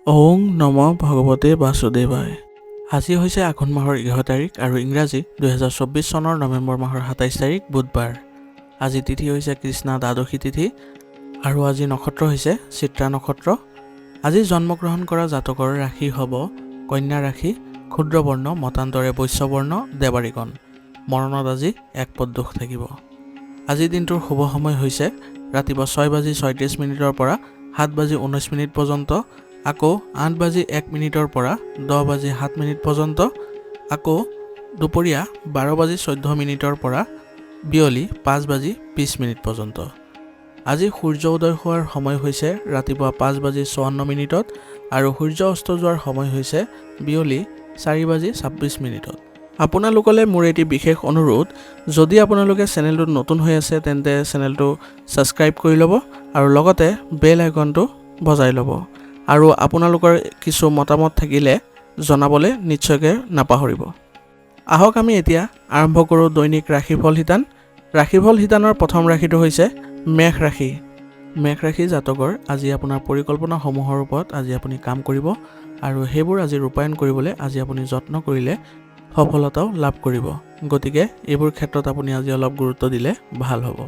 ওং নম ভগৱতে বাসুদেৱায়। আজি হৈছে আঘোণ মাহৰ 11 তাৰিখ আৰু ইংৰাজী 2024 চনৰ নৱেম্বৰ মাহৰ 27 তাৰিখ বুধবাৰ। আজি তিথি হৈছে কৃষ্ণা দ্বাদশী তিথি আৰু আজি নক্ষত্ৰ হৈছে চিত্ৰা নক্ষত্ৰ। আজি জন্মগ্ৰহণ কৰা জাতকৰ ৰাশি হ'ব কন্যা ৰাশি, ক্ষুদ্ৰবৰ্ণ মতান্তৰে বৈশ্যবৰ্ণ দেৱাৰীগণ। মৰণত আজি এক পদ দোষ থাকিব। আজিৰ দিনটোৰ শুভ সময় হৈছে ৰাতিপুৱা 6:36 পৰা 7:19 পৰ্যন্ত, আকৌ 8:01 পৰা 10:07 পৰ্যন্ত, আকৌ দুপৰীয়া 12:14 পৰা বিয়লি 5:20 পৰ্যন্ত। আজি সূৰ্য উদয় হোৱাৰ সময় হৈছে ৰাতিপুৱা 5:54 আৰু সূৰ্য অস্ত যোৱাৰ সময় হৈছে বিয়লি 4:26। আপোনালোকলৈ মোৰ এটি বিশেষ অনুৰোধ, যদি আপোনালোকে চেনেলটোত নতুন হৈ আছে তেন্তে চেনেলটো ছাবস্ক্ৰাইব কৰি ল'ব আৰু লগতে বেল আইকনটো বজাই ল'ব। আৰু আপোনালোকৰ কিছু মতামত থাকিলে জনাবলৈ নিশ্চয়কৈ নাপাহৰিব। আহক আমি এতিয়া আৰম্ভ কৰোঁ দৈনিক ৰাশিফল শিতান। ৰাশিফল শিতানৰ প্ৰথম ৰাশিটো হৈছে মেষ ৰাশি। মেষ ৰাশি জাতকৰ আজি আপোনাৰ পৰিকল্পনাসমূহৰ ওপৰত আজি আপুনি কাম কৰিব আৰু সেইবোৰ আজি ৰূপায়ণ কৰিবলৈ আজি আপুনি যত্ন কৰিলে সফলতাও লাভ কৰিব। গতিকে এইবোৰ ক্ষেত্ৰত আপুনি আজি অলপ গুৰুত্ব দিলে ভাল হ'ব।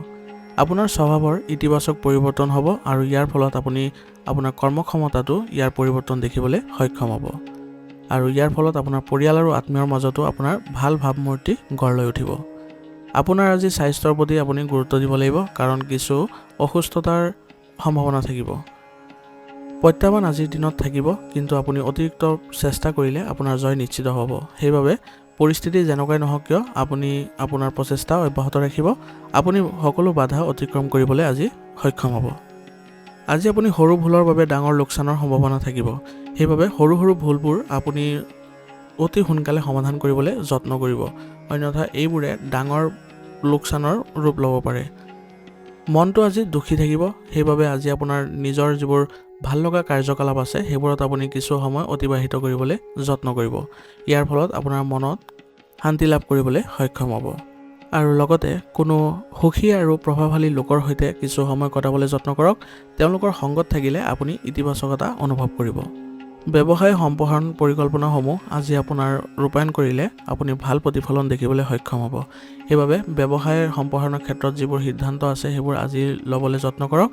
আপোনাৰ স্বভাৱৰ ইতিবাচক পৰিৱৰ্তন হ'ব আৰু ইয়াৰ ফলত আপুনি আপোনাৰ কৰ্মক্ষমতাটো ইয়াৰ পৰিৱৰ্তন দেখিবলৈ সক্ষম হ'ব আৰু ইয়াৰ ফলত আপোনাৰ পৰিয়াল আৰু আত্মীয়ৰ মাজতো আপোনাৰ ভাল ভাৱমূৰ্তি গঢ় লৈ উঠিব। আপোনাৰ আজি স্বাস্থ্যৰ প্ৰতি আপুনি গুৰুত্ব দিব লাগিব, কাৰণ কিছু অসুস্থতাৰ সম্ভাৱনা থাকিব। প্ৰত্যাহ্বান আজিৰ দিনত থাকিব, কিন্তু আপুনি অতিৰিক্ত চেষ্টা কৰিলে আপোনাৰ জয় নিশ্চিত হ'ব। সেইবাবে পৰিস্থিতি যেনেকুৱাই নহওক কিয় আপুনি আপোনাৰ প্ৰচেষ্টা অব্যাহত ৰাখিব। আপুনি সকলো বাধা অতিক্ৰম কৰিবলৈ আজি সক্ষম হ'ব। আজি আপুনি সৰু ভুলৰ বাবে ডাঙৰ লোকচানৰ সম্ভাৱনা থাকিব। সেইবাবে সৰু সৰু ভুলবোৰ আপুনি অতি সোনকালে সমাধান কৰিবলৈ যত্ন কৰিব, অন্যথা এইবোৰে ডাঙৰ লোকচানৰ ৰূপ ল'ব পাৰে। মনটো আজি দুখী থাকিব, সেইবাবে আজি আপোনাৰ নিজৰ যিবোৰ ভাল লগা কাৰ্যকলাপ আছে সেইবোৰত আপুনি কিছু সময় অতিবাহিত কৰিবলৈ যত্ন কৰিব। ইয়াৰ ফলত আপোনাৰ মনত শান্তি লাভ কৰিবলৈ সক্ষম হ'ব আৰু লগতে কোনো সুখী আৰু প্ৰভাৱশালী লোকৰ সৈতে কিছু সময় কটাবলৈ যত্ন কৰক। তেওঁলোকৰ সংগত থাকিলে আপুনি ইতিবাচকতা অনুভৱ কৰিব। ব্যৱসায় সম্প্ৰসাৰণ পৰিকল্পনাসমূহ আজি আপোনাৰ ৰূপায়ণ কৰিলে আপুনি ভাল প্ৰতিফলন দেখিবলৈ সক্ষম হ'ব। সেইবাবে ব্যৱসায় সম্প্ৰসাৰণৰ ক্ষেত্ৰত যিবোৰ সিদ্ধান্ত আছে সেইবোৰ আজি ল'বলৈ যত্ন কৰক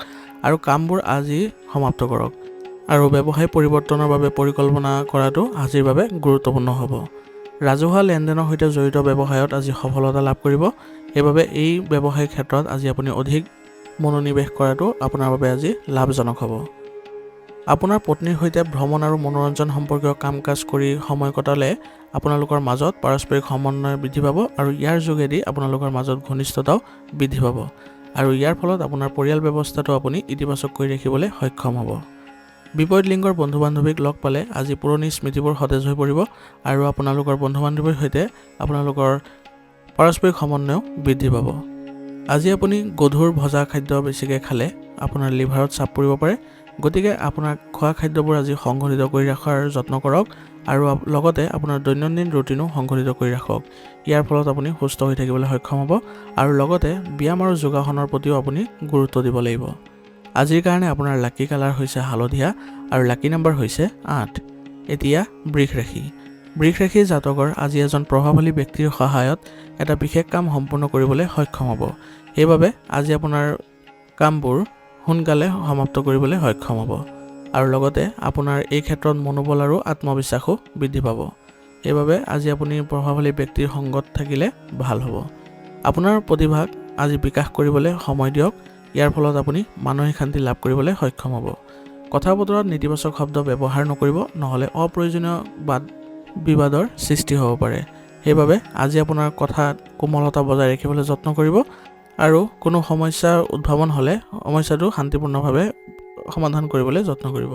আৰু কামবোৰ আজি সমাপ্ত কৰক। আৰু ব্যৱসায় পৰিৱৰ্তনৰ বাবে পৰিকল্পনা কৰাটো আজিৰ বাবে গুৰুত্বপূৰ্ণ হ'ব। ৰাজহুৱা লেনদেনৰ সৈতে জড়িত ব্যৱসায়ত আজি সফলতা লাভ কৰিব। সেইবাবে এই ব্যৱসায়িক ক্ষেত্ৰত আজি আপুনি অধিক মনোনিৱেশ কৰাটো আপোনাৰ বাবে আজি লাভজনক হ'ব। আপোনাৰ পত্নীৰ সৈতে ভ্ৰমণ আৰু মনোৰঞ্জন সম্পৰ্কীয় কাম কাজ কৰি সময় কটালে আপোনালোকৰ মাজত পাৰস্পৰিক সমন্বয় বৃদ্ধি পাব আৰু ইয়াৰ যোগেদি আপোনালোকৰ মাজত ঘনিষ্ঠতাও বৃদ্ধি পাব আৰু ইয়াৰ ফলত আপোনাৰ পৰিয়াল ব্যৱস্থাটো আপুনি ইতিবাচক কৰি ৰাখিবলৈ সক্ষম হ'ব। বিপৰীত লিংগৰ বন্ধু বান্ধৱীক লগ পালে আজি পুৰণি স্মৃতিবোৰ সতেজ হৈ পৰিব আৰু আপোনালোকৰ বন্ধু বান্ধৱীৰ সৈতে আপোনালোকৰ পাৰস্পৰিক সমন্বয়ও বৃদ্ধি পাব। আজি আপুনি গধুৰ ভজা খাদ্য বেছিকৈ খালে আপোনাৰ লিভাৰত চাপ পৰিব পাৰে। গতিকে আপোনাৰ খোৱা খাদ্যবোৰ আজি সংঘটিত কৰি ৰখাৰ যত্ন কৰক আৰু লগতে আপোনাৰ দৈনন্দিন ৰুটিনো সংঘটিত কৰি ৰাখক। ইয়াৰ ফলত আপুনি সুস্থ হৈ থাকিবলৈ সক্ষম হ'ব আৰু লগতে ব্যায়াম আৰু যোগাসনৰ প্ৰতিও আপুনি গুৰুত্ব দিব লাগিব। আজিৰ কাৰণে আপোনাৰ লাকি কালাৰ হৈছে হালধীয়া আৰু লাকি নম্বৰ হৈছে 8। এতিয়া বৃষ ৰাশি। বৃষ ৰাশিৰ জাতকৰ আজি এজন প্ৰভাৱশালী ব্যক্তিৰ সহায়ত এটা বিশেষ কাম সম্পূৰ্ণ কৰিবলৈ সক্ষম হ'ব। সেইবাবে আজি আপোনাৰ কামবোৰ সোনকালে সমাপ্ত কৰিবলৈ সক্ষম হ'ব আৰু লগতে আপোনাৰ এই ক্ষেত্ৰত মনোবল আৰু আত্মবিশ্বাসো বৃদ্ধি পাব। সেইবাবে আজি আপুনি প্ৰভাৱশালী ব্যক্তিৰ সংগত থাকিলে ভাল হ'ব। আপোনাৰ প্ৰতিভাক আজি বিকাশ কৰিবলৈ সময় দিয়ক। ইয়াৰ ফলত আপুনি মানসিক শান্তি লাভ কৰিবলৈ সক্ষম হ'ব। কথা বতৰাত নেতিবাচক শব্দ ব্যৱহাৰ নকৰিব, নহ'লে অপ্ৰয়োজনীয় বাদ বিবাদৰ সৃষ্টি হ'ব পাৰে। সেইবাবে আজি আপোনাৰ কথাত কোমলতা বজাই ৰাখিবলৈ যত্ন কৰিব আৰু কোনো সমস্যাৰ উদ্ভাৱন হ'লে সমস্যাটো শান্তিপূৰ্ণভাৱে সমাধান কৰিবলৈ যত্ন কৰিব।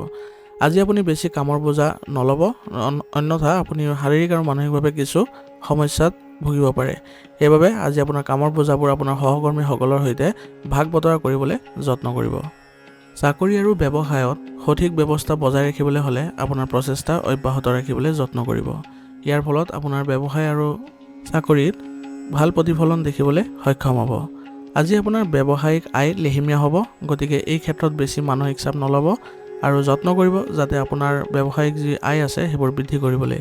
আজি আপুনি বেছি কামৰ বোজা নল'ব, অন্যথা আপুনি শাৰীৰিক আৰু মানসিকভাৱে কিছু সমস্যাত ভুগিব পাৰে। সেইবাবে আজি আপোনাৰ কামৰ বোজাবোৰ আপোনাৰ সহকৰ্মীসকলৰ সৈতে ভাগ বতৰা কৰিবলৈ যত্ন কৰিব। চাকৰি আৰু ব্যৱসায়ত সঠিক ব্যৱস্থা বজাই ৰাখিবলৈ হ'লে আপোনাৰ প্ৰচেষ্টা অব্যাহত ৰাখিবলৈ যত্ন কৰিব। ইয়াৰ ফলত আপোনাৰ ব্যৱসায় আৰু চাকৰিত ভাল প্ৰতিফলন দেখিবলৈ সক্ষম হ'ব। আজি আপোনাৰ ব্যৱসায়িক আয় লেহেমীয়া হ'ব, গতিকে এই ক্ষেত্ৰত বেছি মানসিক চাপ নল'ব আৰু যত্ন কৰিব যাতে আপোনাৰ ব্যৱসায়িক যি আয় আছে সেইবোৰ বৃদ্ধি কৰিবলৈ।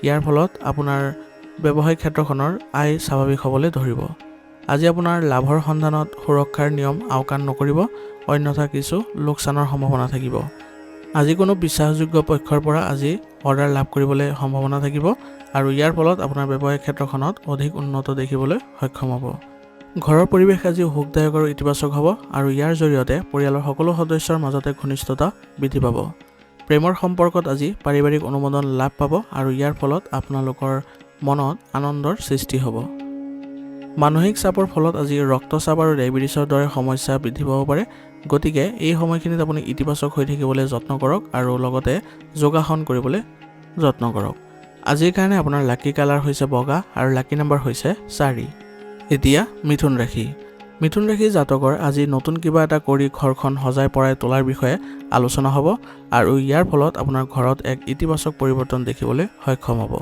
ইয়াৰ ফলত আপোনাৰ ব্যৱসায়িক ক্ষেত্ৰখনৰ আয় স্বাভাৱিক হ'বলৈ ধৰিব। আজি আপোনাৰ লাভৰ সন্ধানত সুৰক্ষাৰ নিয়ম আওকাণ নকৰিব, অন্যথা কিছু লোকচানৰ সম্ভাৱনা থাকিব। আজি কোনো বিশ্বাসযোগ্য পক্ষৰ পৰা আজি অৰ্ডাৰ লাভ কৰিবলৈ সম্ভাৱনা থাকিব আৰু ইয়াৰ ফলত আপোনাৰ ব্যৱসায়িক ক্ষেত্ৰখনত অধিক উন্নত দেখিবলৈ সক্ষম হ'ব। ঘৰৰ পৰিৱেশ আজি সুখদায়ক আৰু ইতিবাচক হ'ব আৰু ইয়াৰ জৰিয়তে পৰিয়ালৰ সকলো সদস্যৰ মাজতে ঘনিষ্ঠতা বৃদ্ধি পাব। প্ৰেমৰ সম্পৰ্কত আজি পাৰিবাৰিক অনুমোদন লাভ পাব আৰু ইয়াৰ ফলত আপোনালোকৰ মনত আনন্দৰ সৃষ্টি হ'ব। মানসিক চাপৰ ফলত আজি ৰক্তচাপ আৰু ডায়েবেটিছৰ দৰে সমস্যা বৃদ্ধি পাব পাৰে। গতিকে এই সময়খিনিত আপুনি ইতিবাচক হৈ থাকিবলৈ যত্ন কৰক আৰু লগতে যোগাসন কৰিবলৈ যত্ন কৰক। আজিৰ কাৰণে আপোনাৰ লাকি কালাৰ হৈছে বগা আৰু লাকি নম্বৰ হৈছে 4। এতিয়া মিথুন ৰাশি। মিথুন ৰাশি জাতকৰ আজি নতুন কিবা এটা কৰি ঘৰখন সজাই পৰাই তোলাৰ বিষয়ে আলোচনা হ'ব আৰু ইয়াৰ ফলত আপোনাৰ ঘৰত এক ইতিবাচক পৰিৱৰ্তন দেখিবলৈ সক্ষম হ'ব।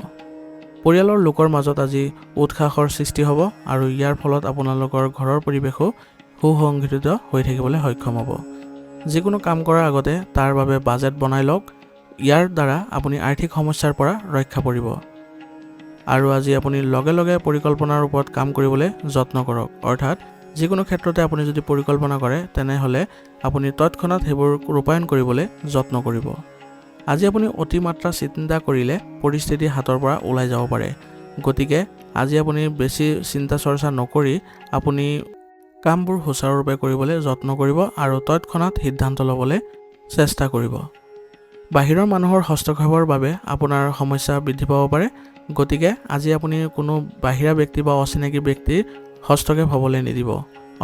পৰিয়ালৰ লোকৰ মাজত আজি উৎসাহৰ সৃষ্টি হ'ব আৰু ইয়াৰ ফলত আপোনালোকৰ ঘৰৰ পৰিৱেশো সুসংগঠিত হৈ থাকিবলৈ সক্ষম হ'ব। যিকোনো কাম কৰাৰ আগতে তাৰ বাবে বাজেট বনাই লওক। ইয়াৰ দ্বাৰা আপুনি আৰ্থিক সমস্যাৰ পৰা ৰক্ষা পৰিব। আৰু আজি আপুনি লগে লগে পৰিকল্পনাৰ ওপৰত কাম কৰিবলৈ যত্ন কৰক। অৰ্থাৎ যিকোনো ক্ষেত্ৰতে আপুনি যদি পৰিকল্পনা কৰে তেনেহ'লে আপুনি তৎক্ষণাত সেইবোৰ ৰূপায়ণ কৰিবলৈ যত্ন কৰিব। আজি আপুনি অতিমাত্ৰা চিন্তা কৰিলে পৰিস্থিতি হাতৰ পৰা ওলাই যাব পাৰে। গতিকে আজি আপুনি বেছি চিন্তা চৰ্চা নকৰি আপুনি কামবোৰ সুচাৰুৰূপে কৰিবলৈ যত্ন কৰিব আৰু তৎক্ষণাত সিদ্ধান্ত ল'বলৈ চেষ্টা কৰিব। বাহিৰৰ মানুহৰ হস্তক্ষেপৰ বাবে আপোনাৰ সমস্যা বৃদ্ধি পাব পাৰে। গতিকে আজি আপুনি কোনো বাহিৰা ব্যক্তি বা অচিনাকি ব্যক্তিৰ হস্তক্ষেপ হ'বলৈ নিদিব,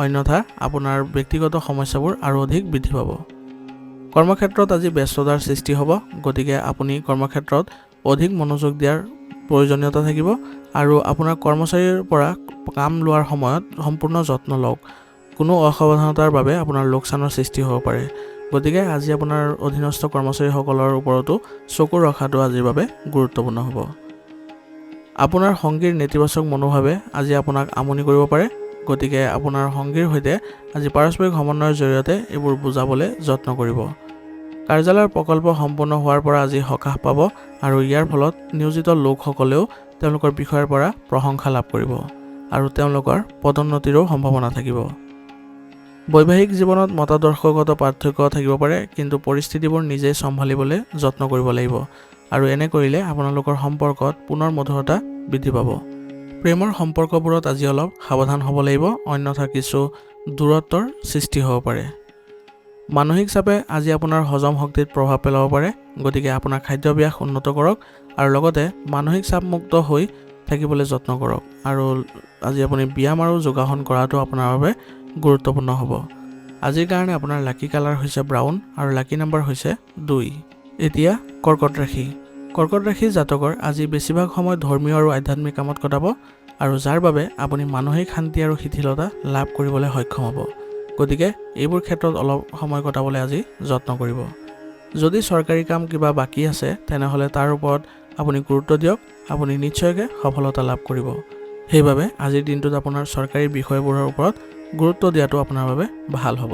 অন্যথা আপোনাৰ ব্যক্তিগত সমস্যাবোৰ আৰু অধিক বৃদ্ধি পাব। কৰ্মক্ষেত্ৰত আজি ব্যস্ততাৰ সৃষ্টি হ'ব। গতিকে আপুনি কৰ্মক্ষেত্ৰত অধিক মনোযোগ দিয়াৰ প্ৰয়োজনীয়তা থাকিব আৰু আপোনাৰ কৰ্মচাৰীৰ পৰা কাম লোৱাৰ সময়ত সম্পূৰ্ণ যত্ন লওক। কোনো অসাৱধানতাৰ বাবে আপোনাৰ লোকচানৰ সৃষ্টি হ'ব পাৰে। গতিকে আজি আপোনাৰ অধীনস্থ কৰ্মচাৰীসকলৰ ওপৰতো চকু ৰখাটো আজিৰ বাবে গুৰুত্বপূৰ্ণ হ'ব। আপোনাৰ সংগীৰ নেতিবাচক মনোভাৱে আজি আপোনাক আমনি কৰিব পাৰে। গতিকে আপোনাৰ সংগীৰ সৈতে আজি পাৰস্পৰিক সমন্বয়ৰ জৰিয়তে এইবোৰ বুজাবলৈ যত্ন কৰিব। কাৰ্যালয়ৰ প্ৰকল্প সম্পূৰ্ণ হোৱাৰ পৰা আজি সকাহ পাব আৰু ইয়াৰ ফলত নিয়োজিত লোকসকলেও তেওঁলোকৰ বিষয়ৰ পৰা প্ৰশংসা লাভ কৰিব আৰু তেওঁলোকৰ পদোন্নতিৰো সম্ভাৱনা থাকিব। বৈবাহিক জীৱনত মতাদৰ্শগত পাৰ্থক্য থাকিব পাৰে, কিন্তু পৰিস্থিতিবোৰ নিজেই চম্ভালিবলৈ যত্ন কৰিব লাগিব আৰু এনে কৰিলে আপোনালোকৰ সম্পৰ্কত পুনৰ মধুৰতা বৃদ্ধি পাব। প্ৰেমৰ সম্পৰ্কবোৰত আজি অলপ সাৱধান হ'ব লাগিব, অন্যথা কিছু দূৰত্বৰ সৃষ্টি হ'ব পাৰে। মানসিক চাপে আজি আপোনাৰ হজম শক্তিত প্ৰভাৱ পেলাব পাৰে। গতিকে আপোনাৰ খাদ্যাভ্যাস উন্নত কৰক আৰু লগতে মানসিক চাপমুক্ত হৈ থাকিবলৈ যত্ন কৰক আৰু আজি আপুনি ব্যায়াম আৰু যোগাসন কৰাটো আপোনাৰ বাবে গুৰুত্বপূৰ্ণ হ'ব। আজিৰ কাৰণে আপোনাৰ লাকি কালাৰ হৈছে ব্ৰাউন আৰু লাকি নম্বৰ হৈছে 2। এতিয়া কৰ্কট ৰাশি। কৰ্কট ৰাশি জাতকৰ আজি বেছিভাগ সময় ধৰ্মীয় আৰু আধ্যাত্মিক কামত কটাব আৰু যাৰ বাবে আপুনি মানসিক শান্তি আৰু শিথিলতা লাভ কৰিবলৈ সক্ষম হ'ব। গতিকে এইবোৰ ক্ষেত্ৰত অলপ সময় কটাবলৈ আজি যত্ন কৰিব। যদি চৰকাৰী কাম কিবা বাকী আছে তেনেহ'লে তাৰ ওপৰত আপুনি গুৰুত্ব দিয়ক, আপুনি নিশ্চয়কৈ সফলতা লাভ কৰিব। সেইবাবে আজিৰ দিনটোত আপোনাৰ চৰকাৰী বিষয়বোৰৰ ওপৰত গুৰুত্ব দিয়াটো আপোনাৰ বাবে ভাল হ'ব।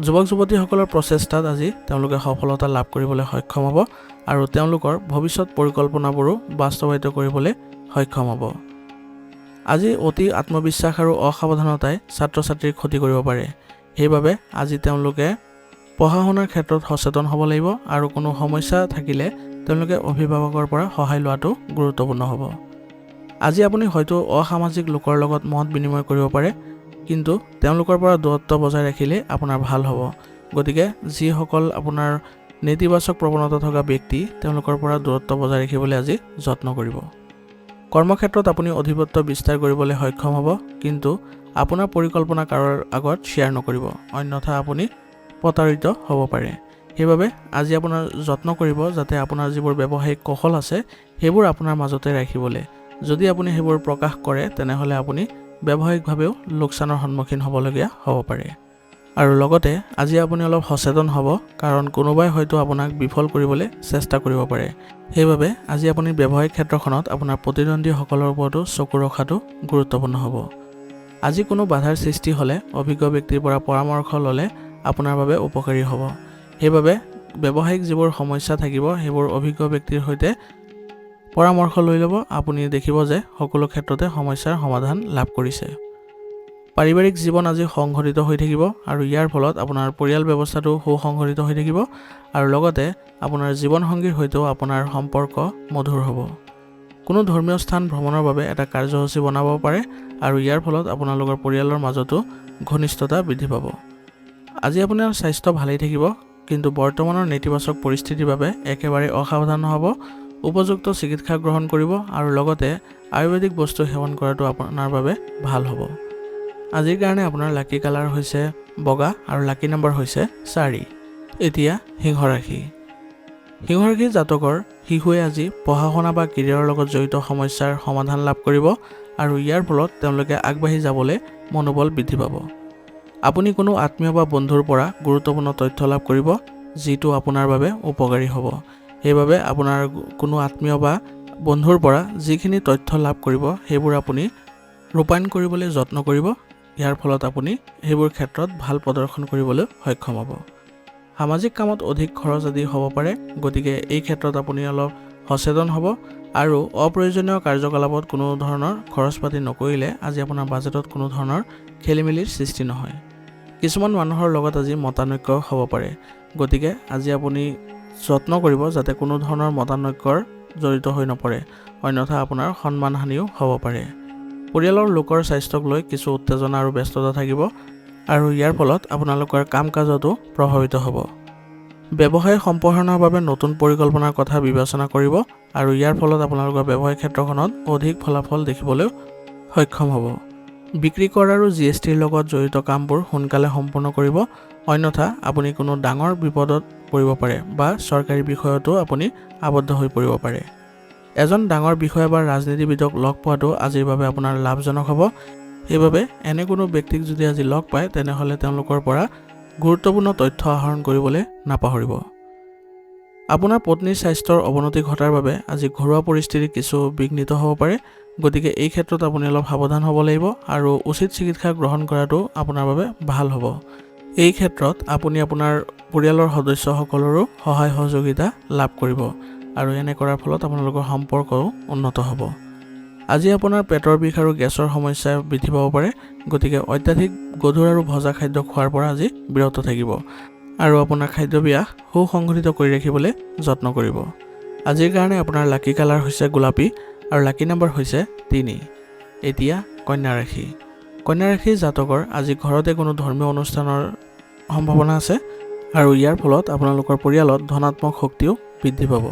যুৱক যুৱতীসকলৰ প্ৰচেষ্টাত আজি তেওঁলোকে সফলতা লাভ কৰিবলৈ সক্ষম হ'ব আৰু তেওঁলোকৰ ভৱিষ্যত পৰিকল্পনাবোৰো বাস্তৱায়িত কৰিবলৈ সক্ষম হ'ব। আজি অতি আত্মবিশ্বাস আৰু অসাৱধানতাই ছাত্ৰ ছাত্ৰীৰ ক্ষতি কৰিব পাৰে। সেইবাবে আজি তেওঁলোকে পঢ়া শুনাৰ ক্ষেত্ৰত সচেতন হ'ব লাগিব আৰু কোনো সমস্যা থাকিলে তেওঁলোকে অভিভাৱকৰ পৰা সহায় লোৱাটো গুৰুত্বপূৰ্ণ হ'ব। আজি আপুনি হয়তো অসামাজিক লোকৰ লগত মত বিনিময় কৰিব পাৰে, কিন্তু তেওঁলোকৰ পৰা দূৰত্ব বজাই ৰাখিলে আপোনাৰ ভাল হ'ব। গতিকে যিসকল আপোনাৰ নেতিবাচক প্ৰৱণতা থকা ব্যক্তি তেওঁলোকৰ পৰা দূৰত্ব বজাই ৰাখিবলৈ আজি যত্ন কৰিব। কৰ্মক্ষেত্ৰত আপুনি অধিপত্য বিস্তাৰ কৰিবলৈ সক্ষম হ'ব, কিন্তু আপোনাৰ পৰিকল্পনা কাৰোৰ আগত শ্বেয়াৰ নকৰিব, অন্যথা আপুনি প্ৰতাৰিত হ'ব পাৰে। সেইবাবে আজি আপোনাৰ যত্ন কৰিব যাতে আপোনাৰ যিবোৰ ব্যৱসায়িক কৌশল আছে সেইবোৰ আপোনাৰ মাজতে ৰাখিবলৈ। যদি আপুনি সেইবোৰ প্ৰকাশ কৰে তেনেহ'লে আপুনি ব্যৱসায়িকভাৱেও লোকচানৰ সন্মুখীন হ'বলগীয়া হ'ব পাৰে। আৰু লগতে আজি আপুনি অলপ সচেতন হ'ব, কাৰণ কোনোবাই হয়তো আপোনাক বিফল কৰিবলৈ চেষ্টা কৰিব পাৰে। সেইবাবে আজি আপুনি ব্যৱসায়িক ক্ষেত্ৰখনত আপোনাৰ প্ৰতিদ্বন্দ্বীসকলৰ ওপৰতো চকু ৰখাটো গুৰুত্বপূৰ্ণ হ'ব। আজি কোনো বাধাৰ সৃষ্টি হ'লে অভিজ্ঞ ব্যক্তিৰ পৰা পৰামৰ্শ ল'লে আপোনাৰ বাবে উপকাৰী হ'ব। সেইবাবে ব্যৱসায়িক যিবোৰ সমস্যা থাকিব সেইবোৰ অভিজ্ঞ ব্যক্তিৰ সৈতে পৰামৰ্শ লৈ ল'ব। আপুনি দেখিব যে সকলো ক্ষেত্ৰতে সমস্যাৰ সমাধান লাভ কৰিছে। পাৰিবাৰিক জীৱন আজি সংঘটিত হৈ থাকিব আৰু ইয়াৰ ফলত আপোনাৰ পৰিয়াল ব্যৱস্থাটো সুসংঘটিত হৈ থাকিব আৰু লগতে আপোনাৰ জীৱনসংগীৰ সৈতেও আপোনাৰ সম্পৰ্ক মধুৰ হ'ব। কোনো ধৰ্মীয় স্থান ভ্ৰমণৰ বাবে এটা কাৰ্যসূচী বনাব পাৰে আৰু ইয়াৰ ফলত আপোনালোকৰ পৰিয়ালৰ মাজতো ঘনিষ্ঠতা বৃদ্ধি পাব। আজি আপোনাৰ স্বাস্থ্য ভালেই থাকিব, কিন্তু বৰ্তমানৰ নেতিবাচক পৰিস্থিতিৰ বাবে একেবাৰে অসাৱধান নহ'ব। উপযুক্ত চিকিৎসা গ্ৰহণ কৰিব আৰু লগতে আয়ুৰ্বেদিক বস্তু সেৱন কৰাটো আপোনাৰ বাবে ভাল হ'ব। আজিৰ কাৰণে আপোনাৰ লাকি কালাৰ হৈছে বগা আৰু লাকি নম্বৰ হৈছে 4। এতিয়া সিংহ ৰাশি। সিংহ ৰাশি জাতকৰ শিশুৱে আজি পঢ়া শুনা বা কেৰিয়াৰৰ লগত জড়িত সমস্যাৰ সমাধান লাভ কৰিব আৰু ইয়াৰ ফলত তেওঁলোকে আগবাঢ়ি যাবলৈ মনোবল বৃদ্ধি পাব। আপুনি কোনো আত্মীয় বা বন্ধুৰ পৰা গুৰুত্বপূৰ্ণ তথ্য লাভ কৰিব, যিটো আপোনাৰ বাবে উপকাৰী হ'ব। সেইবাবে আপোনাৰ কোনো আত্মীয় বা বন্ধুৰ পৰা যিখিনি তথ্য লাভ কৰিব সেইবোৰ আপুনি ৰূপায়ণ কৰিবলৈ যত্ন কৰিব। ইয়াৰ ফলত আপুনি সেইবোৰ ক্ষেত্ৰত ভাল প্ৰদৰ্শন কৰিবলৈ সক্ষম হ'ব। সামাজিক কামত অধিক খৰচ আদি হ'ব পাৰে, গতিকে এই ক্ষেত্ৰত আপুনি অলপ সচেতন হ'ব আৰু অপ্ৰয়োজনীয় কাৰ্যকলাপত কোনো ধৰণৰ খৰচ পাতি নকৰিলে আজি আপোনাৰ বাজেটত কোনো ধৰণৰ খেলিমেলিৰ সৃষ্টি নহয়। কিছুমান মানুহৰ লগত আজি মতানৈক্য হ'ব পাৰে, গতিকে আজি আপুনি যত্ন কৰিব যাতে কোনো ধৰণৰ মতানৈক্যৰ জড়িত হৈ নপৰে, অন্যথা আপোনাৰ সন্মানহানিও হ'ব পাৰে। পৰিয়ালৰ লোকৰ স্বাস্থ্যক লৈ কিছু উত্তেজনা আৰু ব্যস্ততা থাকিব আৰু ইয়াৰ ফলত আপোনালোকৰ কাম কাজতো প্ৰভাৱিত হ'ব। ব্যৱসায় সম্প্ৰসাৰণৰ বাবে নতুন পৰিকল্পনাৰ কথা বিবেচনা কৰিব আৰু ইয়াৰ ফলত আপোনালোকৰ ব্যৱসায় ক্ষেত্ৰখনত অধিক ফলাফল দেখিবলৈ সক্ষম হ'ব। বিক্ৰী কৰ আৰু GSTৰ লগত জড়িত কামবোৰ সোনকালে সম্পূৰ্ণ কৰিব, অন্যথা আপুনি কোনো ডাঙৰ বিপদত পৰিব পাৰে বা চৰকাৰী বিষয়তো আপুনি আবদ্ধ হৈ পৰিব পাৰে। এজন ডাঙৰ বিষয়া বা ৰাজনীতিবিদক লগ পোৱাটো আজিৰ বাবে আপোনাৰ লাভজনক হ'ব। সেইবাবে এনে কোনো ব্যক্তিক যদি আজি লগ পায় তেনেহ'লে তেওঁলোকৰ পৰা গুৰুত্বপূৰ্ণ তথ্য আহৰণ কৰিবলৈ নাপাহৰিব। আপোনাৰ পত্নীৰ স্বাস্থ্যৰ অৱনতি ঘটাৰ বাবে আজি ঘৰুৱা পৰিস্থিতি কিছু বিঘ্নিত হ'ব পাৰে, গতিকে এই ক্ষেত্ৰত আপুনি অলপ সাৱধান হ'ব লাগিব আৰু উচিত চিকিৎসা গ্ৰহণ কৰাটো আপোনাৰ বাবে ভাল হ'ব। এই ক্ষেত্ৰত আপুনি আপোনাৰ পৰিয়ালৰ সদস্যসকলৰো সহায় সহযোগিতা লাভ কৰিব আৰু এনে কৰাৰ ফলত আপোনালোকৰ সম্পৰ্কও উন্নত হ'ব। আজি আপোনাৰ পেটৰ বিষ আৰু গেছৰ সমস্যা বৃদ্ধি পাব পাৰে, গতিকে অত্যাধিক গধুৰ আৰু ভজা খাদ্য খোৱাৰ পৰা আজি বিৰত থাকিব আৰু আপোনাৰ খাদ্যাভ্যাস সুসংগঠিত কৰি ৰাখিবলৈ যত্ন কৰিব। আজিৰ কাৰণে আপোনাৰ লাকি কালাৰ হৈছে গোলাপী আৰু লাকি নম্বৰ হৈছে 3। এতিয়া কন্যা ৰাশি। কন্যা ৰাশিৰ জাতকৰ আজি ঘৰতে কোনো ধৰ্মীয় অনুষ্ঠানৰ সম্ভাৱনা আছে আৰু ইয়াৰ ফলত আপোনালোকৰ পৰিয়ালত ধনাত্মক শক্তিও বৃদ্ধি পাব।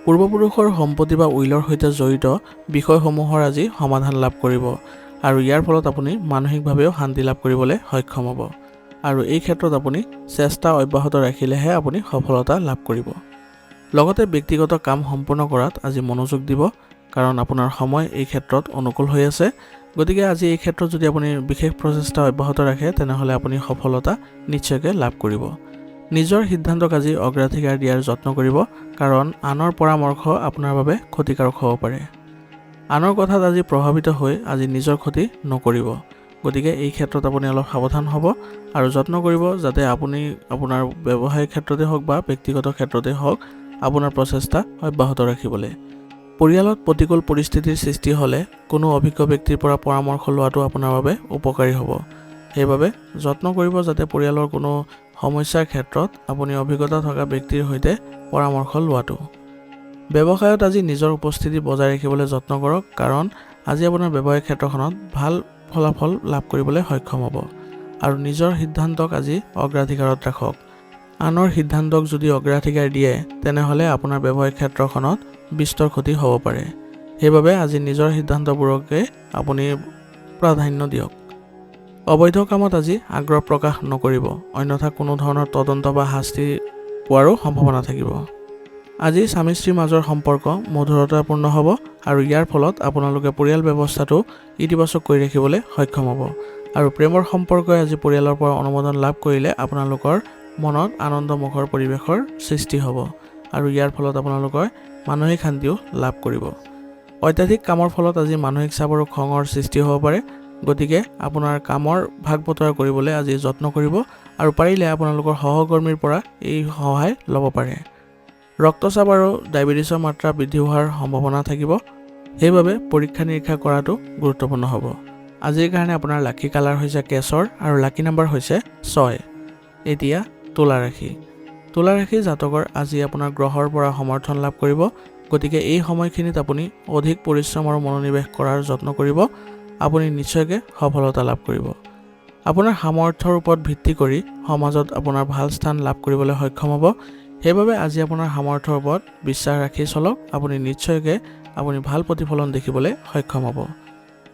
পূৰ্বপুৰুষৰ সম্পত্তি বা উইলৰ সৈতে জড়িত বিষয়সমূহৰ আজি সমাধান লাভ কৰিব আৰু ইয়াৰ ফলত আপুনি মানসিকভাৱেও শান্তি লাভ কৰিবলৈ সক্ষম হ'ব আৰু এই ক্ষেত্ৰত আপুনি চেষ্টা অব্যাহত ৰাখিলেহে আপুনি সফলতা লাভ কৰিব। লগতে ব্যক্তিগত কাম সম্পূৰ্ণ কৰাত আজি মনোযোগ দিব, কাৰণ আপোনাৰ সময় এই ক্ষেত্ৰত অনুকূল হৈ আছে। গতিকে আজি এই ক্ষেত্ৰত যদি আপুনি বিশেষ প্ৰচেষ্টা অব্যাহত ৰাখে তেনেহ'লে আপুনি সফলতা নিশ্চয়কৈ লাভ কৰিব। নিজৰ সিদ্ধান্তক আজি অগ্ৰাধিকাৰ দিয়াৰ যত্ন কৰিব, কাৰণ আনৰ পৰামৰ্শ আপোনাৰ বাবে ক্ষতিকাৰক হ'ব পাৰে। আনৰ কথাত আজি প্ৰভাৱিত হৈ আজি নিজৰ ক্ষতি নকৰিব, গতিকে এই ক্ষেত্ৰত আপুনি অলপ সাৱধান হ'ব আৰু যত্ন কৰিব যাতে আপুনি আপোনাৰ ব্যৱসায়িক ক্ষেত্ৰতে হওক বা ব্যক্তিগত ক্ষেত্ৰতে হওক আপোনাৰ প্ৰচেষ্টা অব্যাহত ৰাখিবলৈ। পৰিয়ালত প্ৰতিকূল পৰিস্থিতিৰ সৃষ্টি হ'লে কোনো অভিজ্ঞ ব্যক্তিৰ পৰা পৰামৰ্শ লোৱাটো আপোনাৰ বাবে উপকাৰী হ'ব। সেইবাবে যত্ন কৰিব যাতে পৰিয়ালৰ কোনো সমস্যাৰ ক্ষেত্ৰত আপুনি অভিজ্ঞতা থকা ব্যক্তিৰ সৈতে পৰামৰ্শ লোৱাটো। ব্যৱসায়ত আজি নিজৰ উপস্থিতি বজাই ৰাখিবলৈ যত্ন কৰক, কাৰণ আজি আপোনাৰ ব্যৱসায়িক ক্ষেত্ৰখনত ভাল ফলাফল লাভ কৰিবলৈ সক্ষম হ'ব আৰু নিজৰ সিদ্ধান্তক আজি অগ্ৰাধিকাৰত ৰাখক। আনৰ সিদ্ধান্তক যদি অগ্ৰাধিকাৰ দিয়ে তেনেহ'লে আপোনাৰ ব্যৱসায়িক ক্ষেত্ৰখনত বিস্তৰ ক্ষতি হ'ব পাৰে। সেইবাবে আজি নিজৰ সিদ্ধান্তবোৰকে আপুনি প্ৰাধান্য দিয়ক। অবৈধ কামত আজি আগ্ৰহ প্ৰকাশ নকৰিব, অন্যথা কোনো ধৰণৰ তদন্ত বা শাস্তি পোৱাৰো সম্ভাৱনা থাকিব। আজি স্বামী স্ত্ৰীৰ মাজৰ সম্পৰ্ক মধুৰতাপূৰ্ণ হ'ব আৰু ইয়াৰ ফলত আপোনালোকে পৰিয়াল ব্যৱস্থাটো ইতিবাচক কৰি ৰাখিবলৈ সক্ষম হ'ব আৰু প্ৰেমৰ সম্পৰ্কই আজি পৰিয়ালৰ পৰা অনুমোদন লাভ কৰিলে আপোনালোকৰ মনত আনন্দমুখৰ পৰিৱেশৰ সৃষ্টি হ'ব আৰু ইয়াৰ ফলত আপোনালোকে মানসিক শান্তিও লাভ কৰিব। অত্যাধিক কামৰ ফলত আজি মানসিক চাপ আৰু খঙৰ সৃষ্টি হ'ব পাৰে, গতিকে আপোনাৰ কামৰ ভাগ বতৰা কৰিবলৈ আজি যত্ন কৰিব আৰু পাৰিলে আপোনালোকৰ সহকৰ্মীৰ পৰা এই সহায় ল'ব পাৰে। ৰক্তচাপ আৰু ডায়েবেটিছৰ মাত্ৰা বৃদ্ধি হোৱাৰ সম্ভাৱনা থাকিব, সেইবাবে পৰীক্ষা নিৰীক্ষা কৰাটো গুৰুত্বপূৰ্ণ হ'ব। আজিৰ কাৰণে আপোনাৰ লাকি কালাৰ হৈছে কেশৰ আৰু লাকি নম্বৰ হৈছে 6। এতিয়া তুলা ৰাশি। তুলা ৰাশি জাতকৰ আজি আপোনাৰ গ্ৰহৰ পৰা সমৰ্থন লাভ কৰিব, গতিকে এই সময়খিনিত আপুনি অধিক পৰিশ্ৰম আৰু মনোনিৱেশ কৰাৰ যত্ন কৰিব। আপুনি নিশ্চয়কৈ সফলতা লাভ কৰিব। আপোনাৰ সামৰ্থ্যৰ ওপৰত ভিত্তি কৰি সমাজত আপোনাৰ ভাল স্থান লাভ কৰিবলৈ সক্ষম হ'ব, সেইবাবে আজি আপোনাৰ সামৰ্থ্যৰ ওপৰত বিশ্বাস ৰাখি চলক। আপুনি নিশ্চয়কৈ ভাল প্ৰতিফলন দেখিবলৈ সক্ষম হ'ব।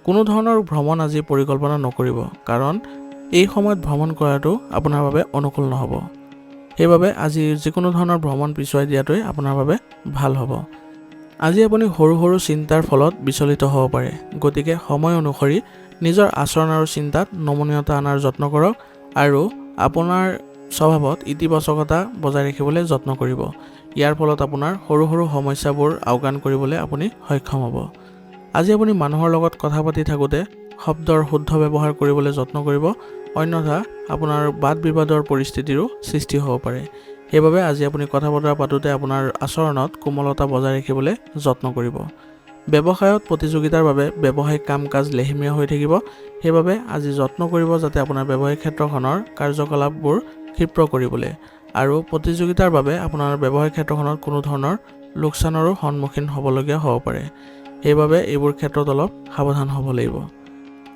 কোনো ধৰণৰ ভ্ৰমণ আজি পৰিকল্পনা নকৰিব, কাৰণ এই সময়ত ভ্ৰমণ কৰাটো আপোনাৰ বাবে অনুকূল নহ'ব। সেইবাবে আজি যিকোনো ধৰণৰ ভ্ৰমণ পিছুৱাই দিয়াটোৱে আপোনাৰ বাবে ভাল হ'ব। আজি আপুনি সৰু সৰু চিন্তাৰ ফলত বিচলিত হ'ব পাৰে, গতিকে সময় অনুসৰি নিজৰ আচৰণ আৰু চিন্তাত নমনীয়তা অনাৰ যত্ন কৰক আৰু আপোনাৰ স্বভাৱত ইতিবাচকতা বজাই ৰাখিবলৈ যত্ন কৰিব। ইয়াৰ ফলত আপোনাৰ সৰু সৰু সমস্যাবোৰ আওকাণ কৰিবলৈ আপুনি সক্ষম হ'ব। আজি আপুনি মানুহৰ লগত কথা পাতি থাকোঁতে শব্দৰ শুদ্ধ ব্যৱহাৰ কৰিবলৈ যত্ন কৰিব, অন্যথা আপোনাৰ বাদ বিবাদৰ পৰিস্থিতিৰো সৃষ্টি হ'ব পাৰে। সেইবাবে আজি আপুনি কথা বতৰা পাতোঁতে আপোনাৰ আচৰণত কোমলতা বজাই ৰাখিবলৈ যত্ন কৰিব। ব্যৱসায়ত প্ৰতিযোগিতাৰ বাবে ব্যৱসায়িক কাম কাজ লেহেমীয়া হৈ থাকিব, সেইবাবে আজি যত্ন কৰিব যাতে আপোনাৰ ব্যৱসায়িক ক্ষেত্ৰখনৰ কাৰ্যকলাপবোৰ ক্ষীপ্ৰ কৰিবলৈ, আৰু প্ৰতিযোগিতাৰ বাবে আপোনাৰ ব্যৱসায়িক ক্ষেত্ৰখনত কোনো ধৰণৰ লোকচানৰো সন্মুখীন হ'বলগীয়া হ'ব পাৰে। সেইবাবে এইবোৰ ক্ষেত্ৰত অলপ সাৱধান হ'ব লাগিব।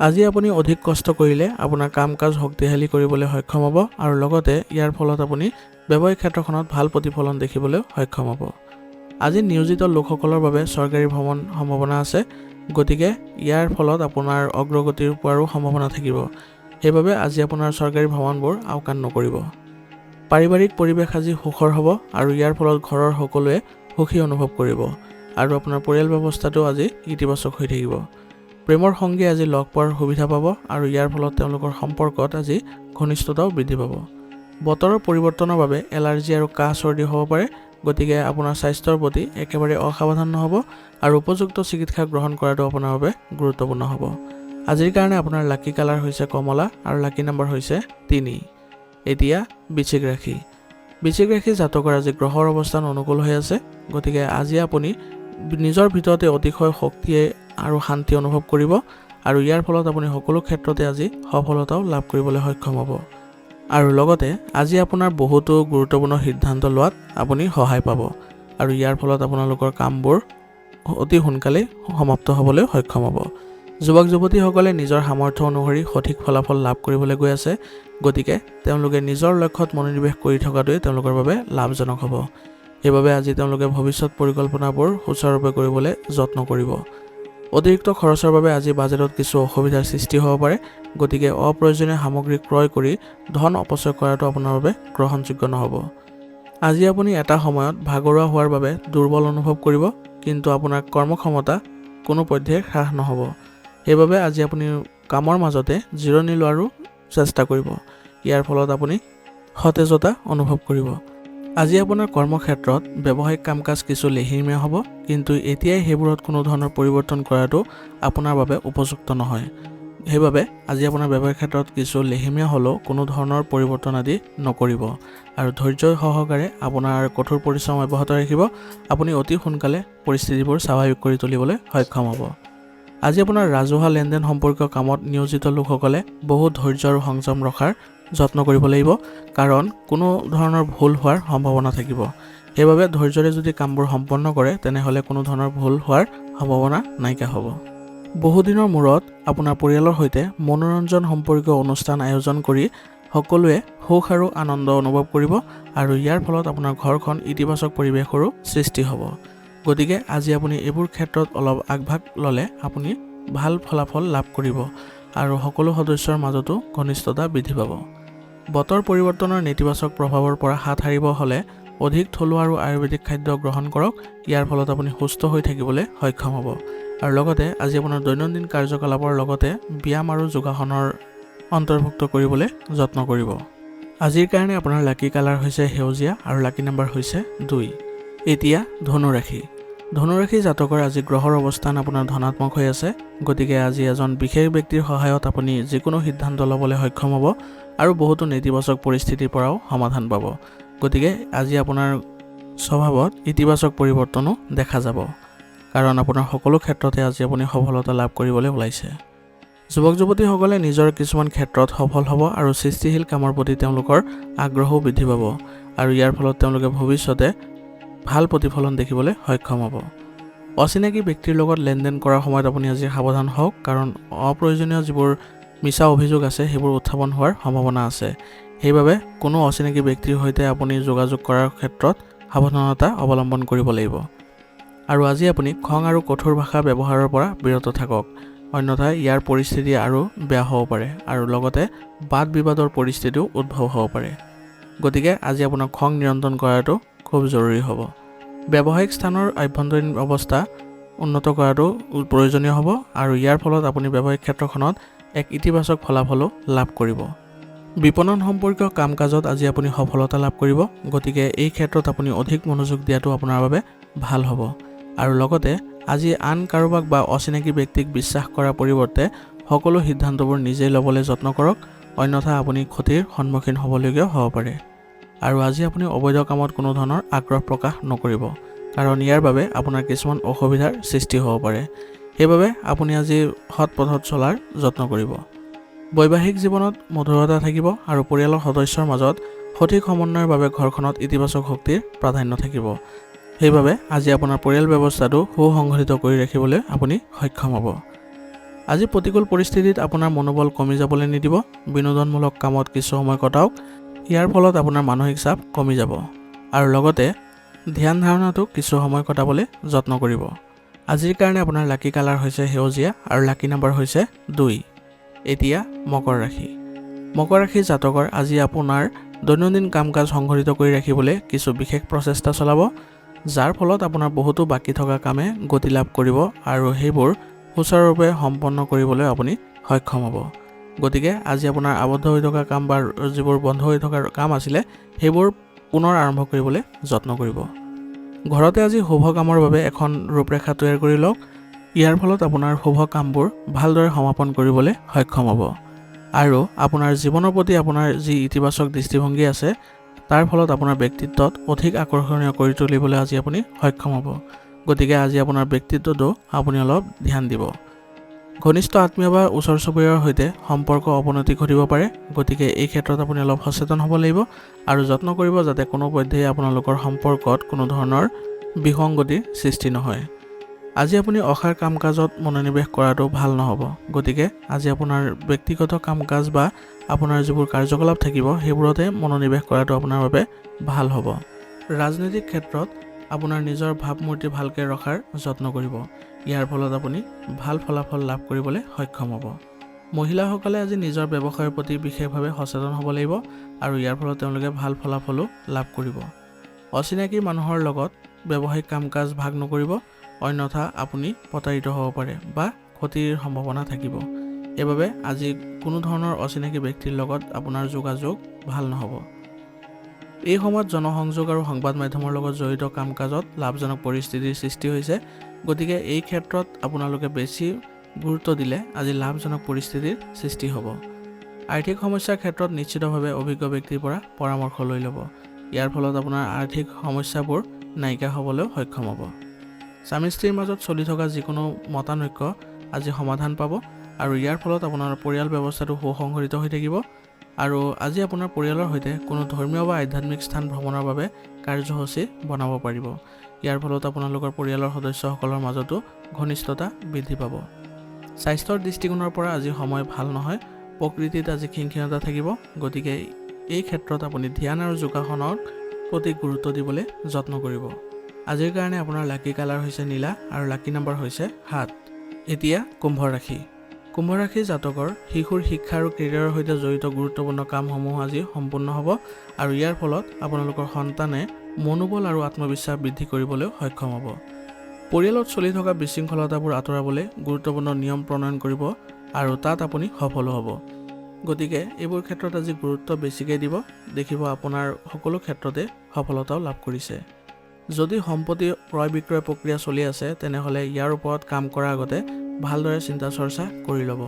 আজি আপুনি অধিক কষ্ট কৰিলে আপোনাৰ কাম কাজ শক্তিশালী কৰিবলৈ সক্ষম হ'ব, আৰু লগতে ইয়াৰ ফলত আপুনি ব্যৱসায়িক ক্ষেত্ৰখনত ভাল প্ৰতিফলন দেখিবলৈ সক্ষম হ'ব। আজি নিয়োজিত লোকসকলৰ বাবে চৰকাৰী ভ্ৰমণ সম্ভাৱনা আছে, গতিকে ইয়াৰ ফলত আপোনাৰ অগ্ৰগতিৰ পোৱাৰো সম্ভাৱনা থাকিব। সেইবাবে আজি আপোনাৰ চৰকাৰী ভ্ৰমণবোৰ আওকাণ নকৰিব। পাৰিবাৰিক পৰিৱেশ আজি সুখৰ হ'ব, আৰু ইয়াৰ ফলত ঘৰৰ সকলোৱে সুখী অনুভৱ কৰিব, আৰু আপোনাৰ পৰিয়াল ব্যৱস্থাটো আজি ইতিবাচক হৈ থাকিব। প্ৰেমৰ সংগী আজি লগ পোৱাৰ সুবিধা পাব, আৰু ইয়াৰ ফলত তেওঁলোকৰ সম্পৰ্কত আজি ঘনিষ্ঠতাও বৃদ্ধি পাব। বতৰৰ পৰিৱৰ্তনৰ বাবে এলাৰ্জি আৰু কাহ চৰ্দি হ'ব পাৰে, গতিকে আপোনাৰ স্বাস্থ্যৰ প্ৰতি একেবাৰে অসাৱধান নহ'ব, আৰু উপযুক্ত চিকিৎসা গ্ৰহণ কৰাটো আপোনাৰ বাবে গুৰুত্বপূৰ্ণ হ'ব। আজিৰ কাৰণে আপোনাৰ লাকি কালাৰ হৈছে কমলা আৰু লাকি নম্বৰ হৈছে 3। এতিয়া বৃশ্চিক ৰাশি। বৃশ্চিক ৰাশি জাতকৰ আজি গ্ৰহৰ অৱস্থান অনুকূল হৈ আছে, গতিকে আজি আপুনি নিজৰ ভিতৰতে অতিশয় শক্তি আৰু শান্তি অনুভৱ কৰিব, আৰু ইয়াৰ ফলত আপুনি সকলো ক্ষেত্ৰতে আজি সফলতাও লাভ কৰিবলৈ সক্ষম হ'ব। আৰু লগতে আজি আপোনাৰ বহুতো গুৰুত্বপূৰ্ণ সিদ্ধান্ত লোৱাত আপুনি সহায় পাব, আৰু ইয়াৰ ফলত আপোনালোকৰ কামবোৰ অতি সোনকালেই সমাপ্ত হ'বলৈ সক্ষম হ'ব। যুৱক যুৱতীসকলে নিজৰ সামৰ্থ্য অনুসৰি সঠিক ফলাফল লাভ কৰিবলৈ গৈ আছে, গতিকে তেওঁলোকে নিজৰ লক্ষ্যত মনোনিৱেশ কৰি থকাটোৱে তেওঁলোকৰ বাবে লাভজনক হ'ব। সেইবাবে আজি তেওঁলোকে ভৱিষ্যত পৰিকল্পনাবোৰ সুচাৰুৰূপে কৰিবলৈ যত্ন কৰিব। অতিৰিক্ত খৰচৰ বাবে আজি বাজেটত কিছু অসুবিধাৰ সৃষ্টি হ'ব পাৰে, গতিকে অপ্ৰয়োজনীয় সামগ্ৰী ক্ৰয় কৰি ধন অপচয় কৰাটো আপোনাৰ বাবে গ্ৰহণযোগ্য নহ'ব। আজি আপুনি এটা সময়ত ভাগৰুৱা হোৱাৰ বাবে দুৰ্বল অনুভৱ কৰিব, কিন্তু আপোনাৰ কৰ্মক্ষমতা কোনোপধ্যে হ্ৰাস নহ'ব। সেইবাবে আজি আপুনি কামৰ মাজতে জিৰণি লোৱাৰো চেষ্টা কৰিব। ইয়াৰ ফলত আপুনি সতেজতা অনুভৱ কৰিব। আজি আপোনাৰ কৰ্মক্ষেত্ৰত ব্যৱসায়িক কাম কাজ কিছু লেহেমীয়া হ'ব, কিন্তু এতিয়াই সেইবোৰত কোনো ধৰণৰ পৰিৱৰ্তন কৰাটো আপোনাৰ বাবে উপযুক্ত নহয়। সেইবাবে আজি আপোনাৰ ব্যৱসায়িক ক্ষেত্ৰত কিছু লেহেমীয়া হ'লেও কোনো ধৰণৰ পৰিৱৰ্তন আদি নকৰিব, আৰু ধৈৰ্য সহকাৰে আপোনাৰ কঠোৰ পৰিশ্ৰম অব্যাহত ৰাখিব। আপুনি অতি সোনকালে পৰিস্থিতিবোৰ স্বাভাৱিক কৰি তুলিবলৈ সক্ষম হ'ব। আজি আপোনাৰ ৰাজহুৱা লেনদেন সম্পৰ্কীয় কামত নিয়োজিত লোকসকলে বহু ধৈৰ্য আৰু সংযম ৰখাৰ যত্ন কৰিব লাগিব, কাৰণ কোনো ধৰণৰ ভুল হোৱাৰ সম্ভাৱনা থাকিব। সেইবাবে ধৈৰ্যৰে যদি কামবোৰ সম্পন্ন কৰে, তেনেহ'লে কোনো ধৰণৰ ভুল হোৱাৰ সম্ভাৱনা নাইকিয়া হ'ব। বহুদিনৰ মূৰত আপোনাৰ পৰিয়ালৰ সৈতে মনোৰঞ্জন সম্পৰ্কীয় অনুষ্ঠান আয়োজন কৰি সকলোৱে সুখ আৰু আনন্দ অনুভৱ কৰিব, আৰু ইয়াৰ ফলত আপোনাৰ ঘৰখন ইতিবাচক পৰিৱেশৰো সৃষ্টি হ'ব। গতিকে আজি আপুনি এইবোৰ ক্ষেত্ৰত অলপ আগভাগ ল'লে আপুনি ভাল ফলাফল লাভ কৰিব, আৰু সকলো সদস্যৰ মাজতো ঘনিষ্ঠতা বৃদ্ধি পাব। বতৰ পৰিৱৰ্তনৰ নেতিবাচক প্ৰভাৱৰ পৰা হাত সাৰিব হ'লে অধিক থলুৱা আৰু আয়ুৰ্বেদিক খাদ্য গ্ৰহণ কৰক। ইয়াৰ ফলত আপুনি সুস্থ হৈ থাকিবলৈ সক্ষম হ'ব, আৰু লগতে আজি আপোনাৰ দৈনন্দিন কাৰ্যকলাপৰ লগতে ব্যায়াম আৰু যোগাসনৰ অন্তৰ্ভুক্ত কৰিবলৈ যত্ন কৰিব। আজিৰ কাৰণে আপোনাৰ লাকি কালাৰ হৈছে সেউজীয়া আৰু লাকি নম্বৰ হৈছে 2। এতিয়া ধনু ৰাশি। ধনুৰাশি জাতকৰ আজি গ্ৰহৰ অৱস্থান আপোনাৰ ধনাত্মক হৈ আছে, গতিকে আজি এজন বিশেষ ব্যক্তিৰ সহায়ত আপুনি যিকোনো সিদ্ধান্ত ল'বলৈ সক্ষম হ'ব আৰু বহুতো নেতিবাচক পৰিস্থিতিৰ পৰাও সমাধান পাব। গতিকে আজি আপোনাৰ স্বভাৱত ইতিবাচক পৰিৱৰ্তনো দেখা যাব, কাৰণ আপোনাৰ সকলো ক্ষেত্ৰতে আজি আপুনি সফলতা লাভ কৰিবলৈ ওলাইছে। যুৱক যুৱতীসকলে নিজৰ কিছুমান ক্ষেত্ৰত সফল হ'ব আৰু সৃষ্টিশীল কামৰ প্ৰতি তেওঁলোকৰ আগ্ৰহও বৃদ্ধি পাব আৰু ইয়াৰ ফলত তেওঁলোকে ভৱিষ্যতে ভাল প্ৰতিফলন দেখিবলৈ সক্ষম হ'ব। অচিনাকি ব্যক্তিৰ লগত লেনদেন কৰাৰ সময়ত আপুনি আজি সাৱধান হওক, কাৰণ অপ্ৰয়োজনীয় যিবোৰ মিছা অভিযোগ আছে সেইবোৰ উত্থাপন হোৱাৰ সম্ভাৱনা আছে। সেইবাবে কোনো অচিনাকি ব্যক্তিৰ সৈতে আপুনি যোগাযোগ কৰাৰ ক্ষেত্ৰত সাৱধানতা অৱলম্বন কৰিব লাগিব। আৰু আজি আপুনি খং আৰু কঠোৰ ভাষা ব্যৱহাৰৰ পৰা বিৰত থাকক, অন্যথা ইয়াৰ পৰিস্থিতি আৰু বেয়া হ'ব পাৰে আৰু লগতে বাদ বিবাদৰ পৰিস্থিতিও উদ্ভৱ হ'ব পাৰে। গতিকে আজি আপোনাৰ খং নিয়ন্ত্ৰণ কৰাটো খুব জৰুৰী হ'ব। ব্যৱসায়িক স্থানৰ আভ্যন্তৰীণ অৱস্থা উন্নত কৰাটো প্ৰয়োজনীয় হ'ব আৰু ইয়াৰ ফলত আপুনি ব্যৱসায়িক ক্ষেত্ৰখনত এক ইতিবাচক ফলাফলো লাভ কৰিব। বিপণন সম্পৰ্কীয় কাম কাজত আজি আপুনি সফলতা লাভ কৰিব, গতিকে এই ক্ষেত্ৰত আপুনি অধিক মনোযোগ দিয়াটো আপোনাৰ বাবে ভাল হ'ব। আৰু লগতে আজি আন কাৰোবাক বা অচিনাকি ব্যক্তিক বিশ্বাস কৰাৰ পৰিৱৰ্তে সকলো সিদ্ধান্তবোৰ নিজেই ল'বলৈ যত্ন কৰক, অন্যথা আপুনি ক্ষতিৰ সন্মুখীন হ'বলগীয়া হ'ব পাৰে। আৰু আজি আপুনি অবৈধ কামত কোনো ধৰণৰ আগ্ৰহ প্ৰকাশ নকৰিব, কাৰণ ইয়াৰ বাবে আপোনাৰ কিছুমান অসুবিধাৰ সৃষ্টি হ'ব পাৰে। সেইবাবে আপুনি আজি সৎ পথত চলাৰ যত্ন কৰিব। বৈবাহিক জীৱনত মধুৰতা থাকিব আৰু পৰিয়ালৰ সদস্যৰ মাজত সঠিক সমন্বয়ৰ বাবে ঘৰখনত ইতিবাচক শক্তিৰ প্ৰাধান্য থাকিব। সেইবাবে আজি আপোনাৰ পৰিয়াল ব্যৱস্থাটো সুসংগঠিত কৰি ৰাখিবলৈ আপুনি সক্ষম হ'ব। আজি প্ৰতিকূল পৰিস্থিতিত আপোনাৰ মনোবল কমি যাবলৈ নিদিব, বিনোদনমূলক কামত কিছু সময় কটাওক, ইয়াৰ ফলত আপোনাৰ মানসিক চাপ কমি যাব আৰু লগতে ধ্যান ধাৰণাটো কিছু সময় কটাবলৈ যত্ন কৰিব। আজিৰ কাৰণে আপোনাৰ লাকি কালাৰ হৈছে সেউজীয়া আৰু লাকি নাম্বাৰ হৈছে 2। এতিয়া মকৰ ৰাশি। মকৰ ৰাশি জাতকৰ আজি আপোনাৰ দৈনন্দিন কাম কাজ সংঘটিত কৰি ৰাখিবলৈ কিছু বিশেষ প্ৰচেষ্টা চলাব, যাৰ ফলত আপোনাৰ বহুতো বাকী থকা কামে গতি লাভ কৰিব আৰু সেইবোৰ সুচাৰুৰূপে সম্পন্ন কৰিবলৈ আপুনি সক্ষম হ'ব। গতিকে আজি আপোনাৰ আবদ্ধ হৈ থকা কাম বা যিবোৰ বন্ধ হৈ থকা কাম আছিলে সেইবোৰ পুনৰ আৰম্ভ কৰিবলৈ যত্ন কৰিব। ঘৰতে আজি শুভ কামৰ বাবে এখন ৰূপৰেখা তৈয়াৰ কৰি লওক, ইয়াৰ ফলত আপোনাৰ শুভ কামবোৰ ভালদৰে সমাপন কৰিবলৈ সক্ষম হ'ব আৰু আপোনাৰ জীৱনৰ প্ৰতি আপোনাৰ যি ইতিবাচক দৃষ্টিভংগী আছে তাৰ ফলত আপোনাৰ ব্যক্তিত্বত অধিক আকৰ্ষণীয় কৰি তুলিবলৈ আজি আপুনি সক্ষম হ'ব। গতিকে আজি আপোনাৰ ব্যক্তিত্বটো আপুনি অলপ ধ্যান দিব। ঘনিষ্ঠ আত্মীয় বা ওচৰ চুবুৰীয়াৰ সৈতে সম্পৰ্ক অৱনতি ঘটিব পাৰে, গতিকে এই ক্ষেত্ৰত আপুনি অলপ সচেতন হ'ব লাগিব আৰু যত্ন কৰিব যাতে কোনো পধ্যেই আপোনালোকৰ সম্পৰ্কত কোনো ধৰণৰ বিসংগতিৰ সৃষ্টি নহয়। আজি আপুনি অসাৰ কাম কাজত মনোনিৱেশ কৰাটো ভাল নহ'ব, গতিকে আজি আপোনাৰ ব্যক্তিগত কাম কাজ বা আপোনাৰ যিবোৰ কাৰ্যকলাপ থাকিব সেইবোৰতে মনোনিৱেশ কৰাটো আপোনাৰ বাবে ভাল হ'ব। ৰাজনৈতিক ক্ষেত্ৰত আপোনাৰ নিজৰ ভাৱমূৰ্তি ভালকৈ ৰখাৰ যত্ন কৰিব, ইয়াৰ ফলত আপুনি ভাল ফলাফল লাভ কৰিবলৈ সক্ষম হ'ব। মহিলাসকলে আজি নিজৰ ব্যৱসায়ৰ প্ৰতি বিশেষভাৱে সচেতন হ'ব লাগিব আৰু ইয়াৰ ফলত তেওঁলোকে ভাল ফলাফলো লাভ কৰিব। অচিনাকি মানুহৰ লগত ব্যৱসায়িক কাম কাজ ভাগ নকৰিব, অন্যথা আপুনি প্ৰতাৰিত হ'ব পাৰে বা ক্ষতিৰ সম্ভাৱনা থাকিব। সেইবাবে আজি কোনো ধৰণৰ অচিনাকি ব্যক্তিৰ লগত আপোনাৰ যোগাযোগ ভাল নহ'ব। এই সময়ত জনসংযোগ আৰু সংবাদ মাধ্যমৰ লগত জড়িত কাম কাজত লাভজনক পৰিস্থিতিৰ সৃষ্টি হৈছে, গতিকে এই ক্ষেত্ৰত আপোনালোকে বেছি গুৰুত্ব দিলে আজি লাভজনক পৰিস্থিতিৰ সৃষ্টি হ'ব। আৰ্থিক সমস্যাৰ ক্ষেত্ৰত নিশ্চিতভাৱে অভিজ্ঞ ব্যক্তিৰ পৰা পৰামৰ্শ লৈ ল'ব, ইয়াৰ ফলত আপোনাৰ আৰ্থিক সমস্যাবোৰ নাইকিয়া হ'বলৈ সক্ষম হ'ব। স্বামী স্ত্ৰীৰ মাজত চলি থকা যিকোনো মতানৈক্য আজি সমাধান পাব আৰু ইয়াৰ ফলত আপোনাৰ পৰিয়াল ব্যৱস্থাটো সুসংগঠিত হৈ থাকিব আৰু আজি আপোনাৰ পৰিয়ালৰ সৈতে কোনো ধৰ্মীয় বা আধ্যাত্মিক স্থান ভ্ৰমণৰ বাবে কাৰ্যসূচী বনাব পাৰিব। ইয়াৰ ফলত আপোনালোকৰ পৰিয়ালৰ সদস্যসকলৰ মাজতো ঘনিষ্ঠতা বৃদ্ধি পাব। স্বাস্থ্যৰ দৃষ্টিকোণৰ পৰা আজি সময় ভাল নহয়, প্ৰকৃতিত আজি খিংখিঙতা থাকিব, গতিকে এই ক্ষেত্ৰত আপুনি ধ্যান আৰু যোগাসনৰ প্ৰতি গুৰুত্ব দিবলৈ যত্ন কৰিব। আজিৰ কাৰণে আপোনাৰ লাকি কালাৰ হৈছে নীলা আৰু লাকি নাম্বাৰ হৈছে 7। এতিয়া কুম্ভ ৰাশি। কুম্ভ ৰাশি জাতকৰ শিশুৰ শিক্ষা আৰু কেৰিয়াৰৰ সৈতে জড়িত গুৰুত্বপূৰ্ণ কামসমূহ আজি সম্পূৰ্ণ হ'ব আৰু ইয়াৰ ফলত আপোনালোকৰ সন্তানে মনোবল আৰু আত্মবিশ্বাস বৃদ্ধি কৰিবলৈ সক্ষম হ'ব। পৰিয়ালত চলি থকা বিশৃংখলতাবোৰ আঁতৰাবলৈ গুৰুত্বপূৰ্ণ নিয়ম প্ৰণয়ন কৰিব আৰু তাত আপুনি সফল হ'ব। গতিকে এইবোৰ ক্ষেত্ৰত আজি গুৰুত্ব বেছিকৈ দিব, দেখিব আপোনাৰ সকলো ক্ষেত্ৰতে সফলতাও লাভ কৰিছে। যদি সম্পত্তি ক্ৰয় বিক্ৰয় প্ৰক্ৰিয়া চলি আছে তেনেহ'লে ইয়াৰ ওপৰত কাম কৰাৰ আগতে ভালদৰে চিন্তা চৰ্চা কৰি ল'ব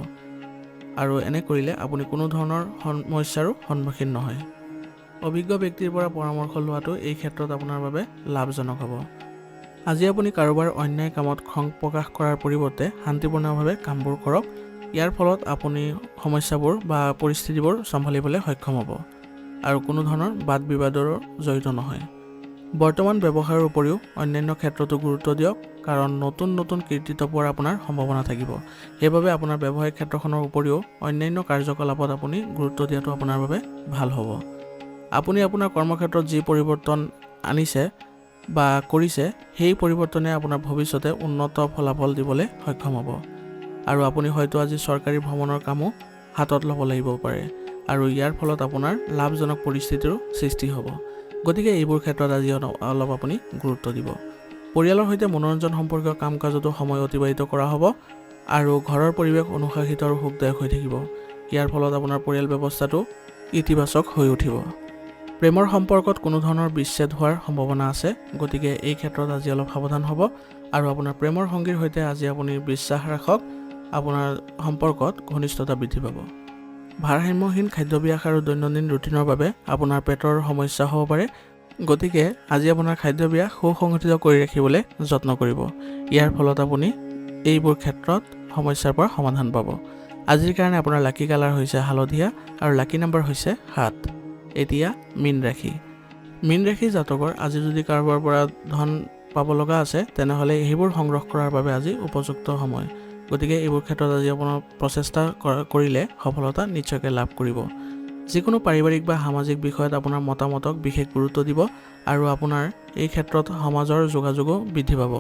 আৰু এনে কৰিলে আপুনি কোনো ধৰণৰ সমস্যাৰো সন্মুখীন নহয়। অভিজ্ঞ ব্যক্তিৰ পৰা পৰামৰ্শ লোৱাটো এই ক্ষেত্ৰত আপোনাৰ বাবে লাভজনক হ'ব। আজি আপুনি কাৰোবাৰ অন্যায় কামত খং প্ৰকাশ কৰাৰ পৰিৱৰ্তে শান্তিপূৰ্ণভাৱে কামবোৰ কৰক। ইয়াৰ ফলত আপুনি সমস্যাবোৰ বা পৰিস্থিতিবোৰ চম্ভালিবলৈ সক্ষম হ'ব আৰু কোনো ধৰণৰ বাদ বিবাদৰো জড়িত নহয়। বৰ্তমান ব্যৱসায়ৰ উপৰিও অন্যান্য ক্ষেত্ৰতো গুৰুত্ব দিয়ক, কাৰণ নতুন নতুন কৃতিত্ব পোৱাৰ আপোনাৰ সম্ভাৱনা থাকিব। সেইবাবে আপোনাৰ ব্যৱসায়িক ক্ষেত্ৰখনৰ উপৰিও অন্যান্য কাৰ্যকলাপত আপুনি গুৰুত্ব দিয়াটো আপোনাৰ বাবে ভাল হ'ব। আপুনি আপোনাৰ কৰ্মক্ষেত্ৰত যি পৰিৱৰ্তন আনিছে বা কৰিছে সেই পৰিৱৰ্তনে আপোনাৰ ভৱিষ্যতে উন্নত ফলাফল দিবলৈ সক্ষম হ'ব আৰু আপুনি হয়তো আজি চৰকাৰী ভ্ৰমণৰ কামো হাতত ল'ব লাগিব পাৰে আৰু ইয়াৰ ফলত আপোনাৰ লাভজনক পৰিস্থিতিৰো সৃষ্টি হ'ব। গতিকে এইবোৰ ক্ষেত্ৰত আজি অলপ আপুনি গুৰুত্ব দিব। পৰিয়ালৰ সৈতে মনোৰঞ্জন সম্পৰ্কীয় কাম কাজতো সময় অতিবাহিত কৰা হ'ব আৰু ঘৰৰ পৰিৱেশ অনুশাসিত আৰু সুখদায়ক হৈ থাকিব। ইয়াৰ ফলত আপোনাৰ পৰিয়াল ব্যৱস্থাটো ইতিবাচক হৈ উঠিব। প্ৰেমৰ সম্পৰ্কত কোনো ধৰণৰ বিচ্ছেদ হোৱাৰ সম্ভাৱনা আছে, গতিকে এই ক্ষেত্ৰত আজি অলপ সাৱধান হ'ব আৰু আপোনাৰ প্ৰেমৰ সংগীৰ সৈতে আজি আপুনি বিশ্বাস ৰাখক, আপোনাৰ সম্পৰ্কত ঘনিষ্ঠতা বৃদ্ধি পাব। ভাৰসাম্যহীন খাদ্যাভ্যাস আৰু দৈনন্দিন ৰুটিনৰ বাবে আপোনাৰ পেটৰ সমস্যা হ'ব পাৰে, গতিকে আজি আপোনাৰ খাদ্যাভ্যাস সুসংগঠিত কৰি ৰাখিবলৈ যত্ন কৰিব। ইয়াৰ ফলত আপুনি এইবোৰ ক্ষেত্ৰত সমস্যাৰ পৰা সমাধান পাব। আজিৰ কাৰণে আপোনাৰ লাকি কালাৰ হৈছে হালধীয়া আৰু লাকি নম্বৰ হৈছে 7। এতিয়া মীন ৰাশি। মীন ৰাশি জাতকৰ আজি যদি কাৰোবাৰ পৰা ধন পাব লগা আছে তেনেহ'লে সেইবোৰ সংগ্ৰহ কৰাৰ বাবে আজি উপযুক্ত সময়। গতিকে এইবোৰ ক্ষেত্ৰত আজি আপোনাৰ প্ৰচেষ্টা কৰিলে সফলতা নিশ্চয়কৈ লাভ কৰিব। যিকোনো পাৰিবাৰিক বা সামাজিক বিষয়ত আপোনাৰ মতামতক বিশেষ গুৰুত্ব দিব আৰু আপোনাৰ এই ক্ষেত্ৰত সমাজৰ যোগাযোগো বৃদ্ধি পাব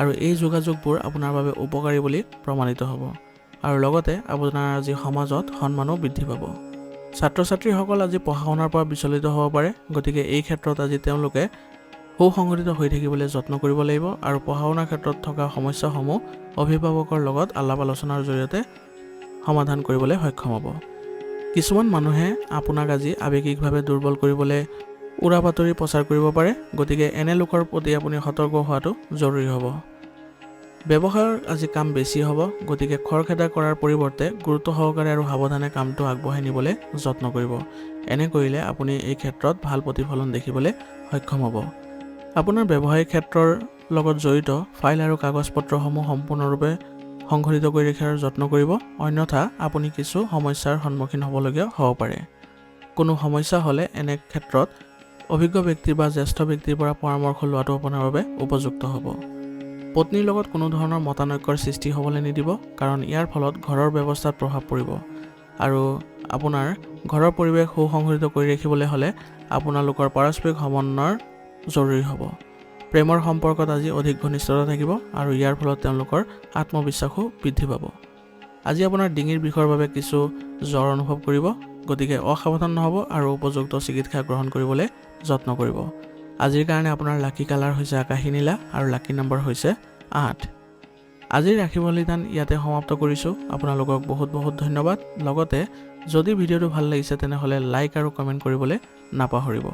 আৰু এই যোগাযোগবোৰ আপোনাৰ বাবে উপকাৰী বুলি প্ৰমাণিত হ'ব আৰু লগতে আপোনাৰ আজি সমাজত সন্মানো বৃদ্ধি পাব। ছাত্ৰ ছাত্ৰীসকল আজি পঢ়া শুনাৰ পৰা বিচলিত হ'ব পাৰে, গতিকে এই ক্ষেত্ৰত আজি তেওঁলোকে সুসংগঠিত হৈ থাকিবলৈ যত্ন কৰিব লাগিব আৰু পঢ়া শুনাৰ ক্ষেত্ৰত থকা সমস্যাসমূহ অভিভাৱকৰ লগত আলাপ আলোচনাৰ জৰিয়তে সমাধান কৰিবলৈ সক্ষম হ'ব। কিছুমান মানুহে আপোনাক আজি আৱেগিকভাৱে দুৰ্বল কৰিবলৈ উৰা বাতৰি প্ৰচাৰ কৰিব পাৰে, গতিকে এনে লোকৰ প্ৰতি আপুনি সতৰ্ক হোৱাটো জৰুৰী হ'ব। ব্যৱসায়ৰ আজি কাম বেছি হ'ব, গতিকে খৰখেদা কৰাৰ পৰিৱৰ্তে গুৰুত্ব সহকাৰে আৰু সাৱধানে কামটো আগবঢ়াই নিবলৈ যত্ন কৰিব। এনে কৰিলে আপুনি এই ক্ষেত্ৰত ভাল প্ৰতিফলন দেখিবলৈ সক্ষম হ'ব। আপোনাৰ ব্যৱসায়িক ক্ষেত্ৰৰ লগত জড়িত ফাইল আৰু কাগজ পত্ৰসমূহ সম্পূৰ্ণৰূপে সংগঠিত কৰি ৰখাৰ যত্ন কৰিব, অন্যথা আপুনি কিছু সমস্যাৰ সন্মুখীন হ'বলগীয়া হ'ব পাৰে। কোনো সমস্যা হ'লে এনে ক্ষেত্ৰত অভিজ্ঞ ব্যক্তি বা জ্যেষ্ঠ ব্যক্তিৰ পৰা পৰামৰ্শ লোৱাটো আপোনাৰ বাবে উপযুক্ত হ'ব। পত্নীৰ লগত কোনো ধৰণৰ মতানৈক্যৰ সৃষ্টি হ'বলৈ নিদিব, কাৰণ ইয়াৰ ফলত ঘৰৰ ব্যৱস্থাত প্ৰভাৱ পৰিব আৰু আপোনাৰ ঘৰৰ পৰিৱেশ সুসংগঠিত কৰি ৰাখিবলৈ হ'লে আপোনালোকৰ পাৰস্পৰিক সমন্বয়ৰ জৰুৰী হ'ব। প্ৰেমৰ সম্পৰ্কত আজি অধিক ঘনিষ্ঠতা থাকিব আৰু ইয়াৰ ফলত তেওঁলোকৰ আত্মবিশ্বাসো বৃদ্ধি পাব। আজি আপোনাৰ ডিঙিৰ বিষৰ বাবে কিছু জ্বৰ অনুভৱ কৰিব, গতিকে অসাৱধান নহ'ব আৰু উপযুক্ত চিকিৎসা গ্ৰহণ কৰিবলৈ যত্ন কৰিব। আজিৰ কাৰণে আপোনাৰ লাকি কালাৰ হৈছে আকাশী নীলা আৰু লাকি নম্বৰ হৈছে 8। আজিৰ ৰাশি বলিদান ইয়াতে সমাপ্ত কৰিছোঁ। আপোনালোকক বহুত বহুত ধন্যবাদ। লগতে যদি ভিডিঅ'টো ভাল লাগিছে তেনেহ'লে লাইক আৰু কমেণ্ট কৰিবলৈ নাপাহৰিব।